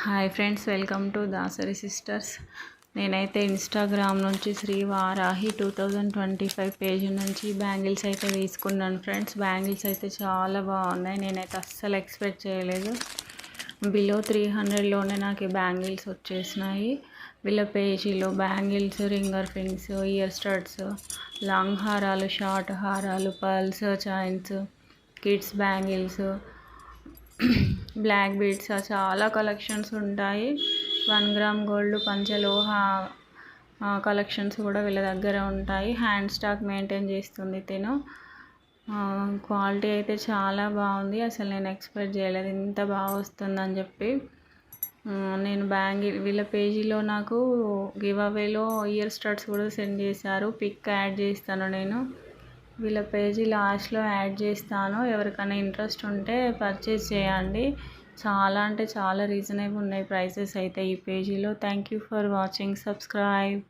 Hi friends, welcome to Dasari sisters. నేనైతే Instagram నుంచి Shri Varahi 2025 page నుంచి బ్యాంగిల్స్ అయితే తీసుకున్నాను ఫ్రెండ్స్. బ్యాంగిల్స్ అయితే చాలా బాగున్నాయి. నేనైతే అస్సలు ఎక్స్పెక్ట్ చేయలేదు. బిలో 300లోనే నాకు ఈ బ్యాంగిల్స్ వచ్చేసినాయి. వీళ్ళ పేజీలో bangles, ringer rings, ear studs, long హారాలు, షార్ట్ హారాలు, pearls, chains, kids bangles, black beads చాలా కలెక్షన్స్ ఉంటాయి. 1 గ్రామ్ గోల్డ్, పంచలోహ కలెక్షన్స్ కూడా వీళ్ళ దగ్గర ఉంటాయి. హ్యాండ్ స్టాక్ మెయింటైన్ చేస్తుంది తిను. క్వాలిటీ అయితే చాలా బాగుంది. అసలు నేను ఎక్స్పెక్ట్ చేయలేదు ఇంత బాగా వస్తుందని చెప్పి. నేను వీళ్ళ పేజీలో నాకు గివ్ అవేలో ఇయర్ స్టడ్స్ కూడా సెండ్ చేశారు. పిక్ యాడ్ చేస్తాను నేను. వీళ్ళ పేజీ లాస్ట్లో యాడ్ చేస్తాను. ఎవరికైనా ఇంట్రెస్ట్ ఉంటే పర్చేస్ చేయండి. చాలా అంటే చాలా రీజనబుల్ ఉన్నాయి ప్రైసెస్ అయితే ఈ పేజీలో. Thank you for watching. Subscribe.